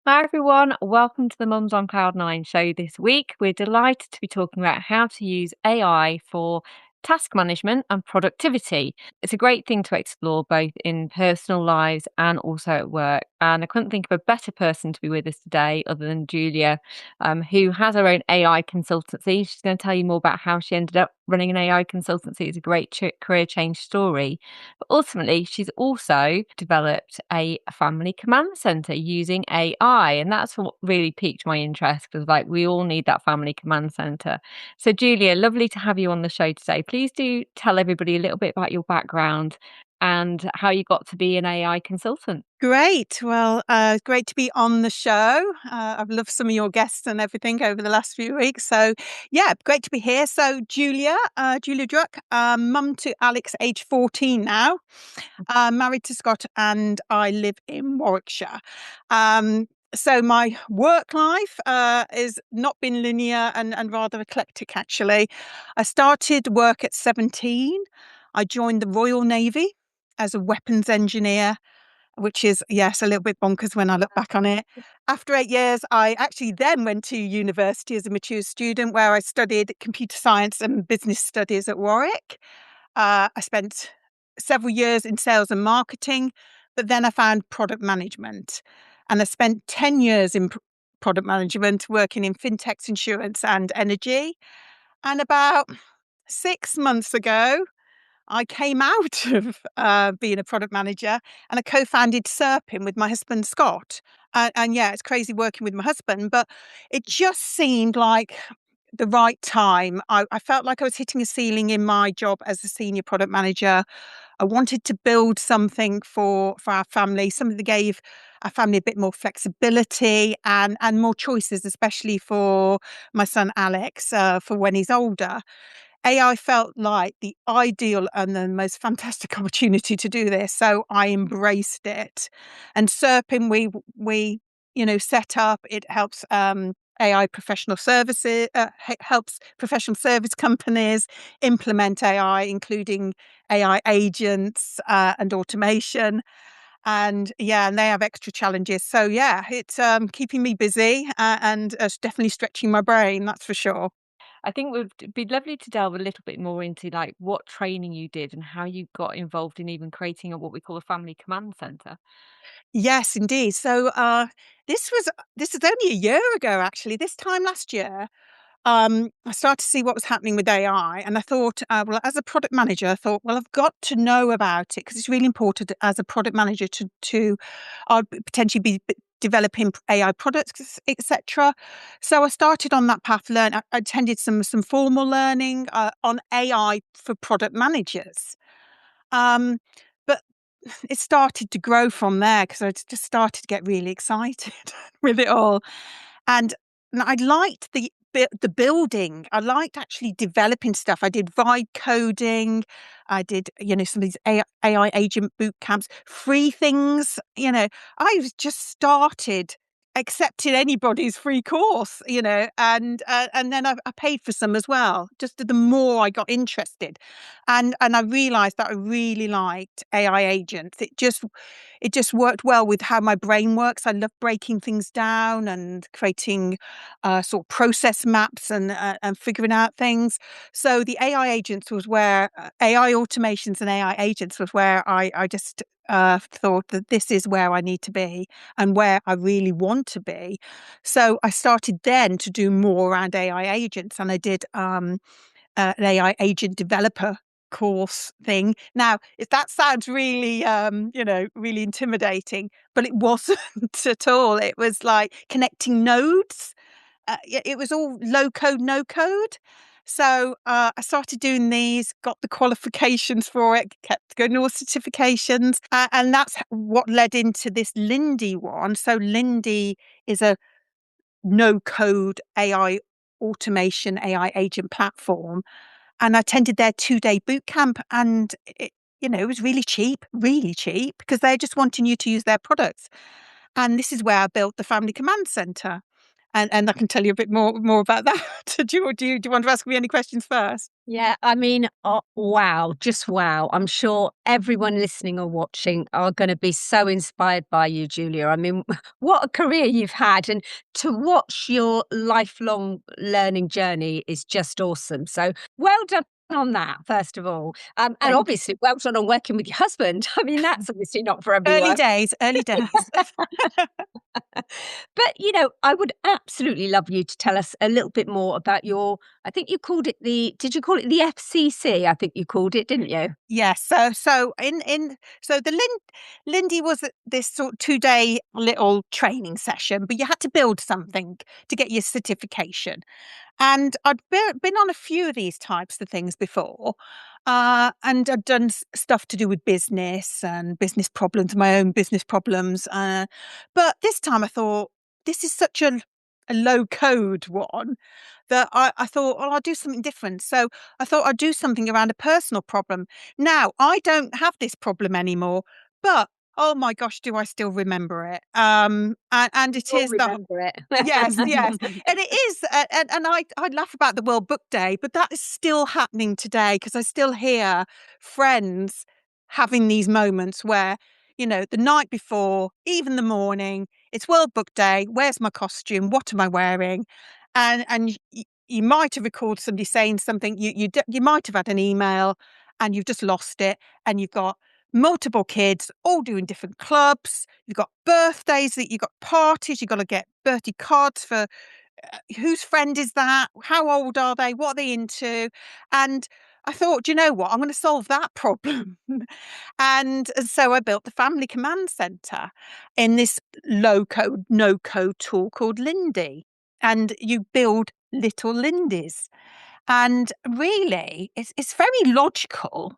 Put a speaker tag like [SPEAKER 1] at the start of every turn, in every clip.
[SPEAKER 1] Hi everyone, welcome to the Mums on Cloud 9 show this week. We're delighted to be talking about how to use AI for task management and productivity. It's a great thing to explore both in personal lives and also at work. And I couldn't think of a better person to be with us today other than Julia, who has her own AI consultancy. She's going to tell you more about how she ended up running an AI consultancy. It's a great career change story. But ultimately, she's also developed a family command center using AI. And that's what really piqued my interest because, like, we all need that family command center. So, Julia, lovely to have you on the show today. Please do tell everybody a little bit about your background and how you got to be an AI consultant.
[SPEAKER 2] Great. Well, great to be on the show. I've loved some of your guests and everything over the last few weeks. So, yeah, great to be here. So, Julia Druck, mum to Alex, age 14 now, married to Scott, and I live in Warwickshire. So my work life has not been linear and rather eclectic, actually. I started work at 17. I joined the Royal Navy as a weapons engineer, which is, yes, a little bit bonkers when I look back on it. After 8 years, I actually then went to university as a mature student where I studied computer science and business studies at Warwick. I spent several years in sales and marketing, but then I found product management. And I spent 10 years in product management working in fintechs, insurance, and energy. And about 6 months ago, I came out of being a product manager and I co-founded Serpin with my husband, Scott. And yeah, it's crazy working with my husband, but it just seemed like the right time. I felt like I was hitting a ceiling in my job as a senior product manager. I wanted to build something for our family, something that gave our family a bit more flexibility and more choices, especially for my son Alex, for when he's older. AI felt like the ideal and the most fantastic opportunity to do this, so I embraced it. And Serpin, we set up. It helps AI professional services, helps professional service companies implement AI, including AI agents and automation. And yeah, and they have extra challenges. So yeah, it's keeping me busy and definitely stretching my brain. That's for sure.
[SPEAKER 1] I think it would be lovely to delve a little bit more into like what training you did and how you got involved in even creating what we call a family command center.
[SPEAKER 2] Yes, indeed. So this is only a year ago, actually. This time last year, I started to see what was happening with AI, and I thought, well, as a product manager, I thought, well, I've got to know about it because it's really important as a product manager to potentially be developing AI products, etc. So I started on that path. I attended some formal learning on AI for product managers. Um, but it started to grow from there because I just started to get really excited with it all. And I liked the building. I liked actually developing stuff. I did vibe coding. I did, some of these AI agent boot camps, free things. I just started accepting anybody's free course, and then I paid for some as well. Just the more I got interested, and I realised that I really liked AI agents. It just worked well with how my brain works. I love breaking things down and creating sort of process maps and figuring out things. So the AI agents was where AI automations and AI agents was where I just thought that this is where I need to be and where I really want to be. So I started then to do more around AI agents, and I did an AI agent developer course thing. Now, if that sounds really, really intimidating, but it wasn't at all. It was like connecting nodes. It was all low code, no code. So I started doing these, got the qualifications for it, kept going all certifications, and that's what led into this Lindy one. So Lindy is a no code AI automation AI agent platform, and I attended their 2-day boot camp, and it was really cheap because they're just wanting you to use their products. And this is where I built the Family Command Center. And I can tell you a bit more about that. Do you want to ask me any questions first?
[SPEAKER 3] Yeah, I mean, wow, just wow. I'm sure everyone listening or watching are going to be so inspired by you, Julia. I mean, what a career you've had, and to watch your lifelong learning journey is just awesome. So, well done on that, first of all. And
[SPEAKER 2] Thank you.
[SPEAKER 3] obviously, well done on working with your husband. I mean, that's obviously not for
[SPEAKER 2] Early
[SPEAKER 3] everyone.
[SPEAKER 2] days, early days.
[SPEAKER 3] But, I would absolutely love you to tell us a little bit more about I think you called it did you call it the FCC? I think you called it, didn't you?
[SPEAKER 2] Yes. So the Lindy was this sort of 2-day little training session, but you had to build something to get your certification. And I'd been on a few of these types of things before, and I'd done stuff to do with business and business problems, my own business problems. But this time I thought, this is such a low code one that I thought, well, I'll do something different. So I thought I'd do something around a personal problem. Now, I don't have this problem anymore, but oh my gosh, do I still remember it? And it
[SPEAKER 3] You'll
[SPEAKER 2] is the
[SPEAKER 3] remember it.
[SPEAKER 2] Yes, yes, and it is, and I laugh about the World Book Day, but that is still happening today because I still hear friends having these moments where, the night before, even the morning, it's World Book Day. Where's my costume? What am I wearing? And you might have recalled somebody saying something. You might have had an email, and you've just lost it, and you've got multiple kids all doing different clubs. You've got birthdays, that you've got parties, you've got to get birthday cards for whose friend is that? How old are they? What are they into? And I thought, do you know what? I'm going to solve that problem. And so I built the Family Command Center in this low code, no code tool called Lindy. And you build little Lindys. And really, it's very logical,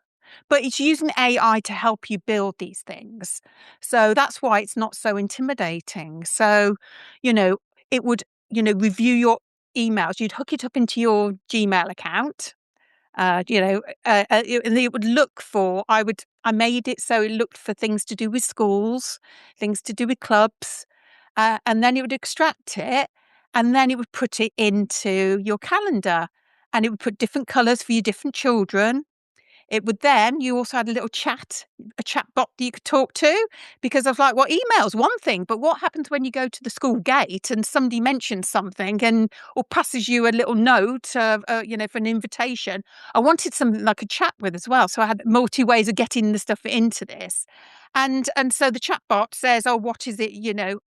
[SPEAKER 2] but it's using AI to help you build these things. So that's why it's not so intimidating. So, you know, it would, review your emails. You'd hook it up into your Gmail account. And it would look for. I made it so it looked for things to do with schools, things to do with clubs, and then it would extract it, and then it would put it into your calendar, and it would put different colours for your different children. It would then, you also had a chat bot that you could talk to, because I was like, well, email's one thing, but what happens when you go to the school gate and somebody mentions something or passes you a little note, for an invitation? I wanted something like a chat with as well. So I had multi ways of getting the stuff into this. And so the chatbot says, oh, what is it?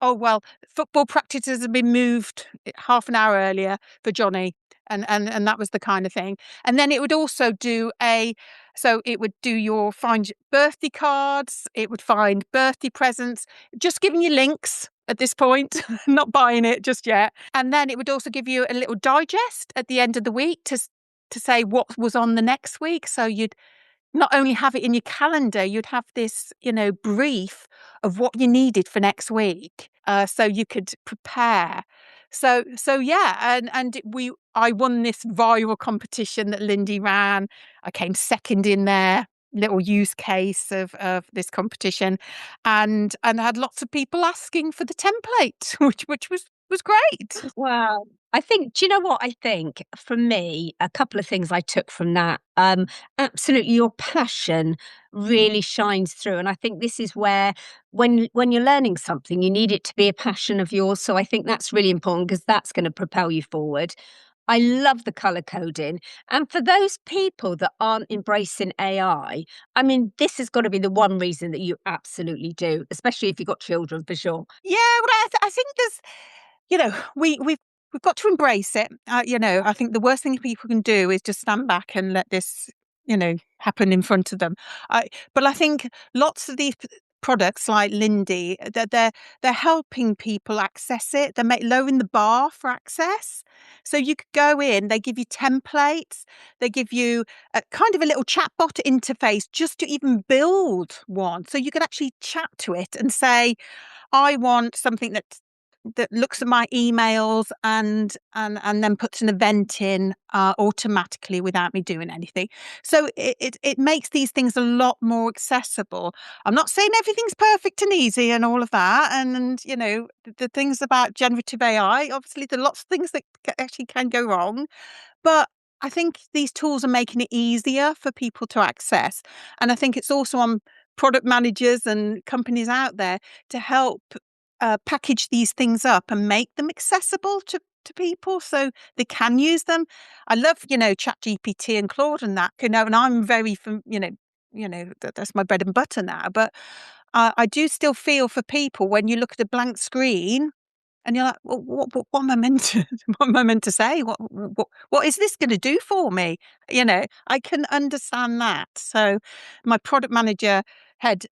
[SPEAKER 2] Oh, well, football practices have been moved half an hour earlier for Johnny. And that was the kind of thing. And then it would also so it would find birthday cards, it would find birthday presents, just giving you links at this point, not buying it just yet. And then it would also give you a little digest at the end of the week to say what was on the next week. So you'd not only have it in your calendar, you'd have this, brief of what you needed for next week, so you could prepare. So yeah, I won this viral competition that Lindy ran. I came second in their little use case of this competition, and had lots of people asking for the template, which was great.
[SPEAKER 3] Wow. Do you know what I think? For me, a couple of things I took from that. Absolutely, your passion really shines through. And I think this is where, when you're learning something, you need it to be a passion of yours. So I think that's really important because that's going to propel you forward. I love the color coding. And for those people that aren't embracing I mean, this has got to be the one reason that you absolutely do, especially if you've got children, for sure.
[SPEAKER 2] Yeah, well, I think there's, we've got to embrace it. I think the worst thing people can do is just stand back and let this, happen in front of them. But I think lots of these products like Lindy, they're helping people access it. They're lowering the bar for access. So you could go in. They give you templates. They give you a kind of a little chatbot interface just to even build one. So you could actually chat to it and say, I want something that looks at my emails and then puts an event in automatically without me doing anything. So it makes these things a lot more accessible. I'm not saying everything's perfect and easy and all of that. And the things about generative AI, obviously there are lots of things that actually can go wrong. But I think these tools are making it easier for people to access. And I think it's also on product managers and companies out there to help package these things up and make them accessible to people so they can use them. I love, Chat GPT and Claude and that, and I'm very, that's my bread and butter now. But I do still feel for people when you look at a blank screen and you're like, well, what am I meant to, what am I meant to say? What is this going to do for me? I can understand that. So my product manager head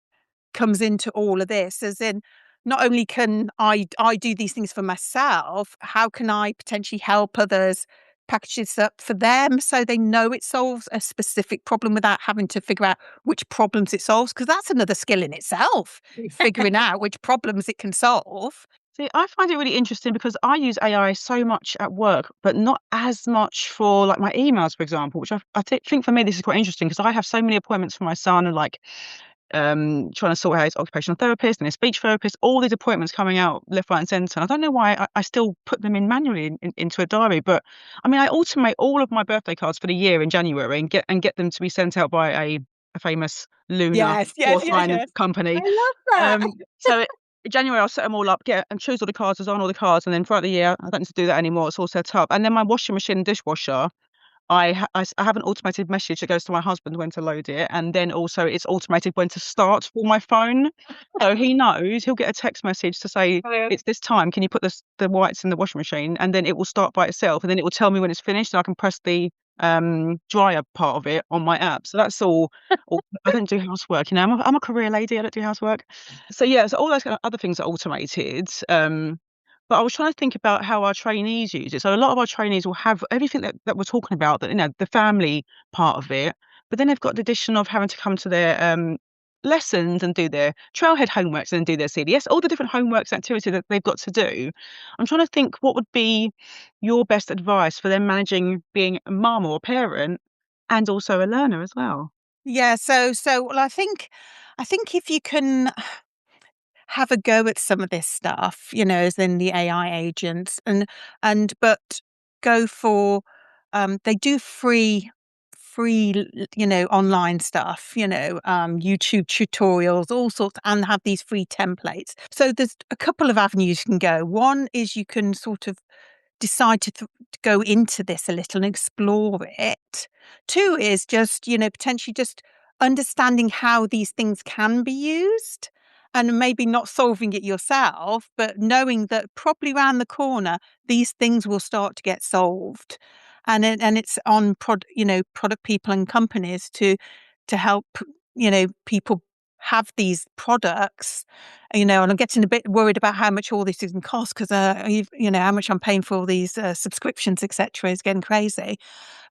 [SPEAKER 2] comes into all of this, as in, not only can I do these things for myself, how can I potentially help others package this up for them so they know it solves a specific problem without having to figure out which problems it solves? Because that's another skill in itself, figuring out which problems it can solve.
[SPEAKER 4] See, I find it really interesting because I use AI so much at work, but not as much for like my emails, for example, which think for me this is quite interesting because I have so many appointments for my son and like trying to sort out his occupational therapist and his speech therapist, all these appointments coming out left, right, and centre. And I don't know why I still put them in manually into a diary, but I mean, I automate all of my birthday cards for the year in January and get them to be sent out by a famous Luna fourth line
[SPEAKER 2] Yes.
[SPEAKER 4] company.
[SPEAKER 3] I love that.
[SPEAKER 4] So January, I'll set them all up, get and choose all the cards, design all the cards, and then throughout the year, I don't need to do that anymore. It's all set up. And then my washing machine and dishwasher, I have an automated message that goes to my husband when to load it, and then also it's automated when to start for my phone. So he knows, he'll get a text message to say, it's this time, can you put the whites in the washing machine? And then it will start by itself, and then it will tell me when it's finished, and I can press the dryer part of it on my app. So that's all. I don't do housework, I'm a career lady, I don't do housework. So yeah, so all those kind of other things are automated. But I was trying to think about how our trainees use it. So a lot of our trainees will have everything that we're talking about, that the family part of it, but then they've got the addition of having to come to their lessons and do their trailhead homeworks and do their CDS, all the different homeworks activities that they've got to do. I'm trying to think what would be your best advice for them managing being a mum or a parent and also a learner as well.
[SPEAKER 2] Yeah. So well, I think if you can have a go at some of this stuff, as in the AI agents, but go for they do free online stuff, YouTube tutorials, all sorts, and have these free templates. So there's a couple of avenues you can go. One is you can sort of decide to go into this a little and explore it. Two is just, potentially just understanding how these things can be used and maybe not solving it yourself, but knowing that probably around the corner, these things will start to get solved. And it's on product people and companies to help, people have these products, and I'm getting a bit worried about how much all this is going to cost because, how much I'm paying for all these subscriptions, etc., is getting crazy.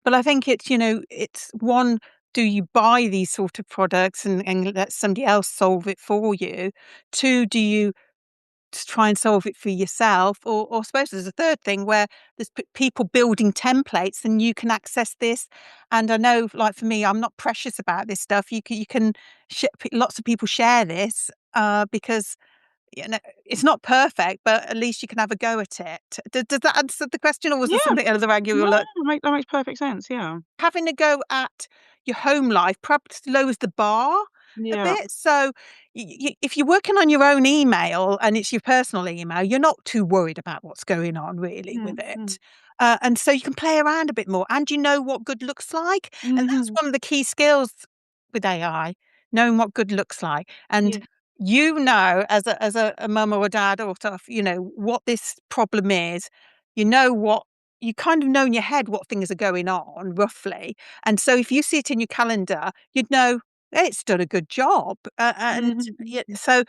[SPEAKER 2] But I think it's one, do you buy these sort of products and let somebody else solve it for you? Two, do you to try and solve it for yourself, or I suppose there's a third thing where there's people building templates and you can access this. And I know, like for me, I'm not precious about this stuff. You can lots of people share this because it's not perfect, but at least you can have a go at it. Does that answer the question, or was there
[SPEAKER 4] Yeah,
[SPEAKER 2] something else around you?
[SPEAKER 4] no, that makes perfect sense. Yeah.
[SPEAKER 2] Having a go at your home life perhaps lowers the bar a
[SPEAKER 4] Yeah.
[SPEAKER 2] bit. So if you're working on your own email and it's your personal email, you're not too worried about what's going on really with
[SPEAKER 4] Mm.
[SPEAKER 2] it. And so you can play around a bit more and you know what good looks like. And that's
[SPEAKER 4] Mhm.
[SPEAKER 2] one of the key skills with AI, knowing what good looks like. And
[SPEAKER 4] Yeah.
[SPEAKER 2] as a mum or a dad or stuff, what this problem is, what you kind of know in your head what things are going on roughly. And so if you see it in your calendar, you'd know, "Hey, it's done a good job." And
[SPEAKER 4] Mhm.
[SPEAKER 2] yeah, so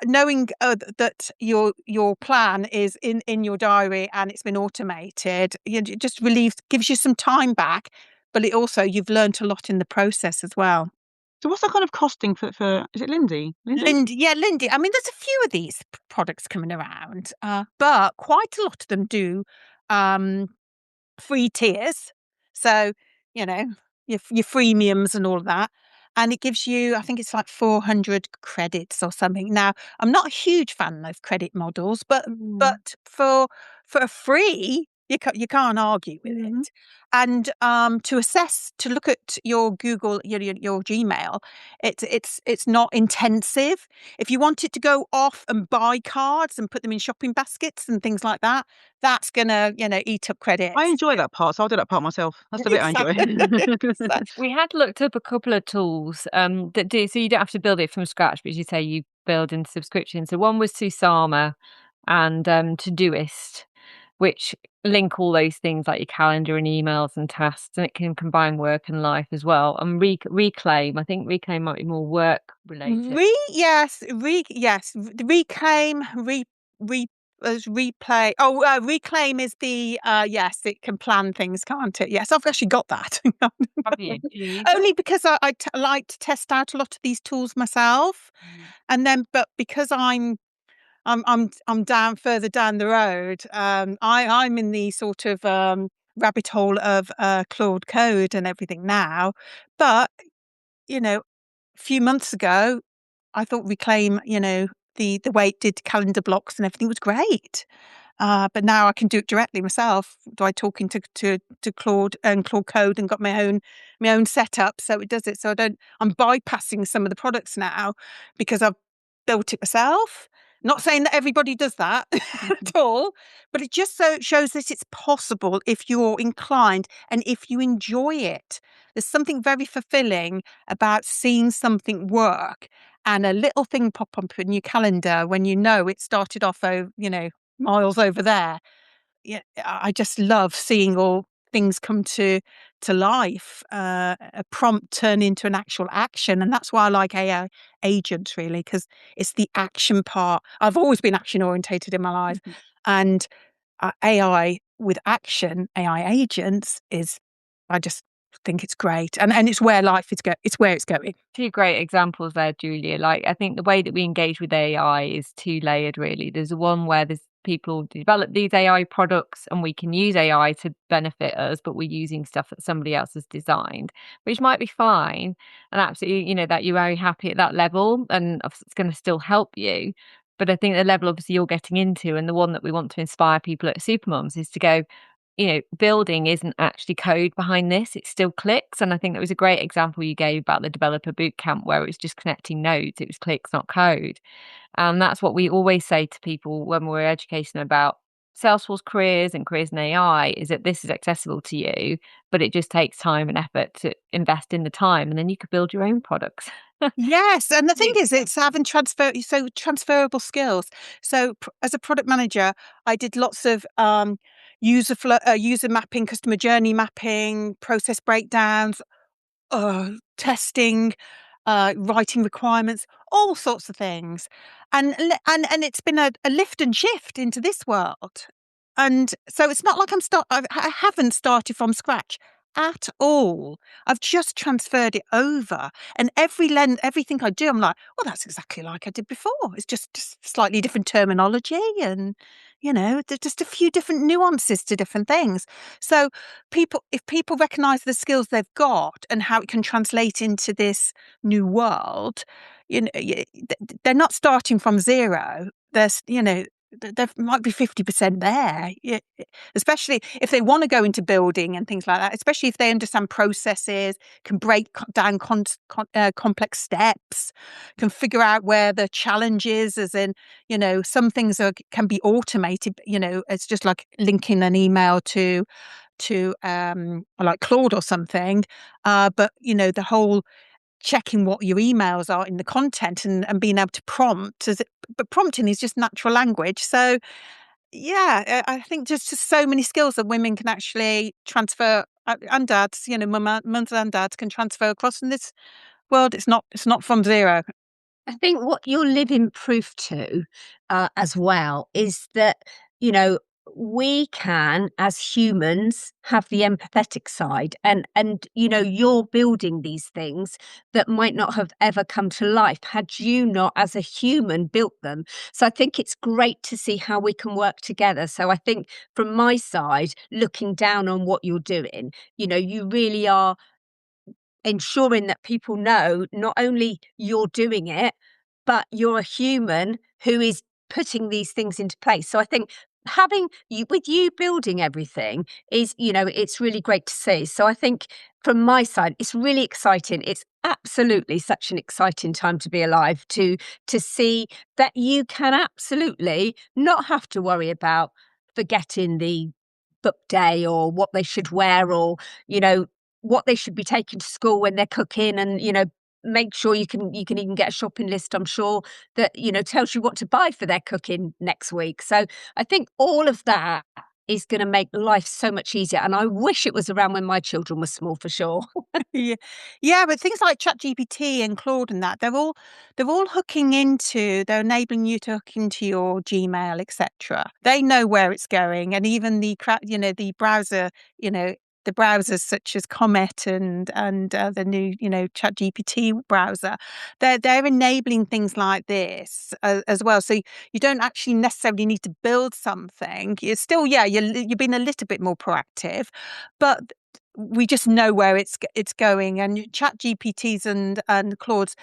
[SPEAKER 2] knowing that your plan is in your diary and it's been automated, it just gives you some time back, but you've learned a lot in the process as well.
[SPEAKER 4] So what's the kind of costing for is it Lindy? Lindy?
[SPEAKER 2] Lindy, yeah, Lindy. I mean, there's a few of these products coming around, but quite a lot of them do um, free tiers. So, you know, your freemiums and all of that. And it gives you, I think it's like 400 credits or something. Now, I'm not a huge fan of credit models, but
[SPEAKER 4] Mm.
[SPEAKER 2] but for a free, You can't argue with
[SPEAKER 4] Mhm.
[SPEAKER 2] it. And to look at your Google, your Gmail, it's not intensive. If you want it to go off and buy cards and put them in shopping baskets and things like that, that's gonna, eat up
[SPEAKER 4] I
[SPEAKER 2] credits.
[SPEAKER 4] enjoy that part, so I'll do that part myself. That's the bit I enjoy.
[SPEAKER 2] Exactly. Exactly.
[SPEAKER 1] We had looked up a couple of tools that do so you don't have to build it from scratch, but as you say, you build in subscription. So one was Susama and Todoist, which link all those things like your calendar and emails and tasks, and it can combine work and life as well. And Reclaim, I think Reclaim might be more work related.
[SPEAKER 2] Reclaim, replay. Oh, Reclaim is the yes, it can plan things, can't it? Yes, I've actually got that.
[SPEAKER 1] Have you? Do you use it?
[SPEAKER 2] Only because I like to test out a lot of these tools myself, and then but because I'm down further down the road. I'm in the sort of rabbit hole of Claude Code and everything now, but a few months ago, I thought Reclaim, the way it did calendar blocks and everything was great. But now I can do it directly myself by talking to Claude and Claude Code and got my own setup, so it does it. So I'm bypassing some of the products now because I've built it myself. Not saying that everybody does that at all, but it just shows that it's possible if you're inclined and if you enjoy it. There's something very fulfilling about seeing something work and a little thing pop up in your calendar when you know it started off, miles over there. Yeah, I just love seeing all things come to life, a prompt turn into an actual action, and that's why I like AI agents really, because it's the action part. I've always been action orientated in my life, and AI with action, AI agents is, I just think it's great, and it's where life is it's where it's going.
[SPEAKER 1] Two great examples there, Julia. Like, I think the way that we engage with AI is two layered, really. There's one where there's people develop these AI products and we can use AI to benefit us, but we're using stuff that somebody else has designed, which might be fine. And absolutely, that you're very happy at that level and it's going to still help you. But I think the level obviously you're getting into, and the one that we want to inspire people at Supermoms, is to go, building isn't actually code behind this, it still clicks. And I think that was a great example you gave about the developer bootcamp where it was just connecting nodes, it was clicks, not code. And that's what we always say to people when we're educating about Salesforce careers and careers in AI, is that this is accessible to you, but it just takes time and effort to invest in the time, and then you could build your own products.
[SPEAKER 2] Yes, and the thing
[SPEAKER 1] Yeah.
[SPEAKER 2] is, it's having transferable skills. So, as a product manager, I did lots of user mapping, customer journey mapping, process breakdowns, testing, writing requirements, all sorts of things, and it's been a lift and shift into this world, and so it's not like I haven't started from scratch at all. I've just transferred it over, and everything I do, I'm like, well, that's exactly like I did before. It's just slightly different terminology, and there's just a few different nuances to different things. So if people recognize the skills they've got and how it can translate into this new world, they're not starting from zero. There might be 50% there. Yeah, especially if they want to go into building and things like that, especially if they understand processes, can break down complex steps, can figure out where the challenge is, as in, some things can be automated. It's just like linking an email to like Claude or something, but the whole checking what your emails are in the content and being able to prompt, but prompting is just natural language. So yeah, I think just so many skills that women can actually transfer, and dads, mums and dads can transfer across in this world. It's not from zero.
[SPEAKER 3] I think what you're living proof to, as well, is that, you know, we can, as humans, have the empathetic side, and you're building these things that might not have ever come to life had you not, as a human, built them. So I think it's great to see how we can work together. So I think from my side, looking down on what you're doing, you really are ensuring that people know not only you're doing it, but you're a human who is putting these things into place. So I think having you with you building everything is, it's really great to see. So I think from my side, it's really exciting. It's absolutely such an exciting time to be alive, to see that you can absolutely not have to worry about forgetting the book day or what they should wear, or what they should be taking to school when they're cooking, and make sure you can even get a shopping list, I'm sure, that tells you what to buy for their cooking next week. So I think all of that is going to make life so much easier, and I wish it was around when my children were small, for sure.
[SPEAKER 2] Yeah, yeah, but things like ChatGPT and Claude and that, they're all hooking into, they're enabling you to hook into your Gmail, etc. They know where it's going, and even the browser, you know, the browsers such as Comet and the new, ChatGPT browser, they're enabling things like this as well. So you don't actually necessarily need to build something. It's still, yeah, you're being a little bit more proactive, but we just know where it's going. And chat gpts and claudes,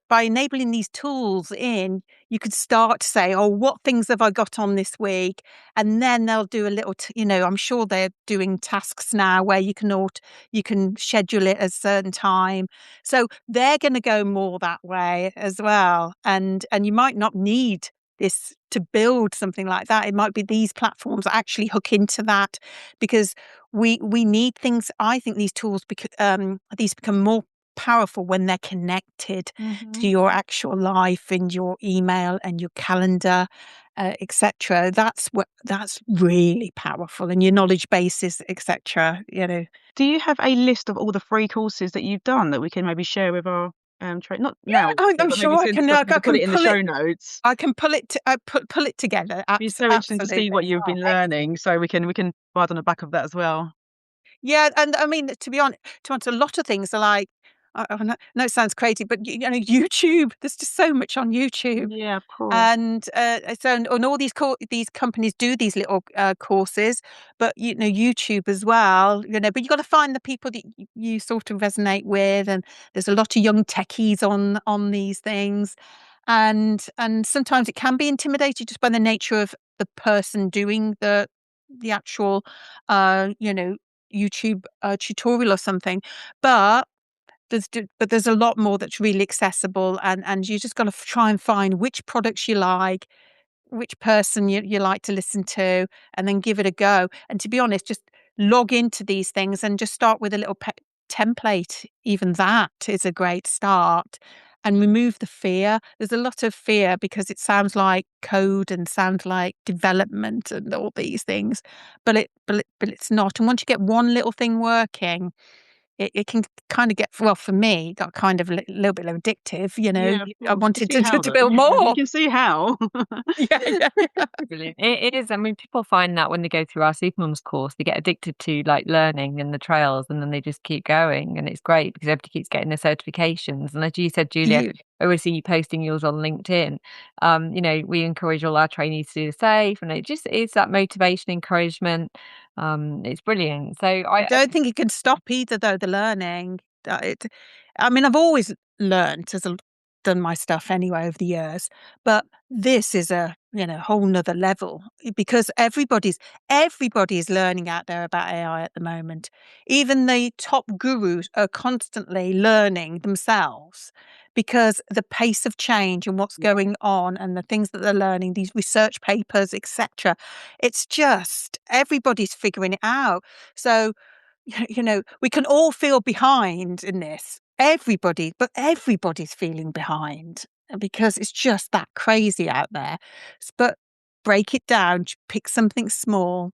[SPEAKER 2] by enabling these tools in, you could start to say, oh, what things have I got on this week? And then they'll do a little I'm sure they're doing tasks now where you can schedule it at a certain time, so they're going to go more that way as well. And you might not need this to build something like that. It might be these platforms that actually hook into that, because we need things. I think these tools these become more powerful when they're connected to your actual life and your email and your calendar, etc. That's really powerful, and your knowledge bases, etc.
[SPEAKER 4] Do you have a list of all the free courses that you've done that we can maybe share with our not now,
[SPEAKER 2] I'm
[SPEAKER 4] but
[SPEAKER 2] sure
[SPEAKER 4] maybe
[SPEAKER 2] I
[SPEAKER 4] soon,
[SPEAKER 2] can.
[SPEAKER 4] so
[SPEAKER 2] I
[SPEAKER 4] we can put
[SPEAKER 2] can
[SPEAKER 4] it in the
[SPEAKER 2] pull it.
[SPEAKER 4] show notes?
[SPEAKER 2] I can pull it. Pull it together.
[SPEAKER 4] It'd be so interesting to see what
[SPEAKER 2] Absolutely.
[SPEAKER 4] you've been learning, so we can ride on the back of that as well.
[SPEAKER 2] Yeah, and I mean, to be honest, a lot of things are like, I know it sounds crazy, but YouTube. There's just so much on YouTube.
[SPEAKER 4] Yeah, of course.
[SPEAKER 2] And and all these companies do these little courses, but YouTube as well. But you got to find the people that you sort of resonate with, and there's a lot of young techies on these things, and sometimes it can be intimidated just by the nature of the person doing the actual YouTube tutorial or something, but there's a lot more that's really accessible, and you just got to try and find which products you like, which person you like to listen to, and then give it a go. And to be honest, just log into these things and just start with a little template. Even that is a great start. And remove the fear. There's a lot of fear because it sounds like code and sounds like development and all these things, but it's not. And once you get one little thing working, it can kind of get, well, for me, got kind of a little bit addictive.
[SPEAKER 4] Yeah, of
[SPEAKER 2] I
[SPEAKER 4] course. You can
[SPEAKER 2] wanted
[SPEAKER 4] see how
[SPEAKER 2] to
[SPEAKER 4] that.
[SPEAKER 2] build
[SPEAKER 4] Yeah, you
[SPEAKER 2] more.
[SPEAKER 4] can see how.
[SPEAKER 2] Yeah, yeah, yeah.
[SPEAKER 1] Brilliant. It is. I mean, people find that when they go through our Supermums course, they get addicted to like learning and the trails, and then they just keep going. And it's great because everybody keeps getting their certifications. And as you said, Julia,
[SPEAKER 2] You,
[SPEAKER 1] I always see you posting yours on LinkedIn. We encourage all our trainees to do the same, and it just is that motivation, encouragement. It's brilliant. So
[SPEAKER 2] I don't think it can stop either, though, the learning. I mean, I've always learned as I've done my stuff anyway over the years, but this is a whole nother level, because everybody's learning out there about AI at the moment. Even the top gurus are constantly learning themselves, because the pace of change and what's going on and the things that they're learning, these research papers, etc. It's just everybody's figuring it out. So we can all feel behind in this. But everybody's feeling behind, because it's just that crazy out there. But break it down, pick something small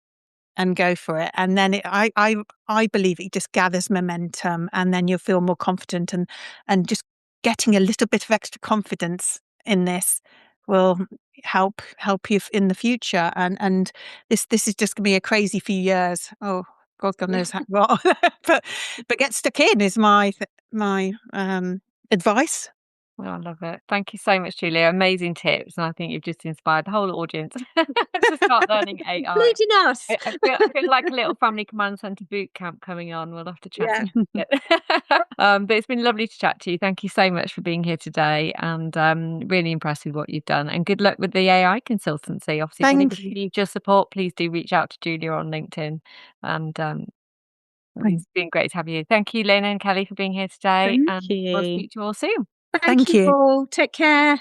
[SPEAKER 2] and go for it. And then I believe it just gathers momentum, and then you'll feel more confident, and just getting a little bit of extra confidence in this will help you in the future. And this is just going to be a crazy few years. Oh, God knows how what. but get stuck in is my advice.
[SPEAKER 1] Oh, I love it. Thank you so much, Julia. Amazing tips, and I think you've just inspired the whole audience to start learning AI.
[SPEAKER 3] Including us.
[SPEAKER 1] I feel like a little family command centre boot camp coming on. We'll have to chat
[SPEAKER 3] Yeah.
[SPEAKER 1] about it. But it's been lovely to chat to you. Thank you so much for being here today, and really impressed with what you've done. And good luck with the AI consultancy. Obviously, if anybody needs your support, please do reach out to Julia on LinkedIn. And it's been great to have you. Thank you, Lynn and Kelly, for being here today.
[SPEAKER 4] Thank
[SPEAKER 1] And we'll
[SPEAKER 4] you.
[SPEAKER 1] speak to you all soon.
[SPEAKER 3] Thank you,
[SPEAKER 2] you.
[SPEAKER 3] all. Take care.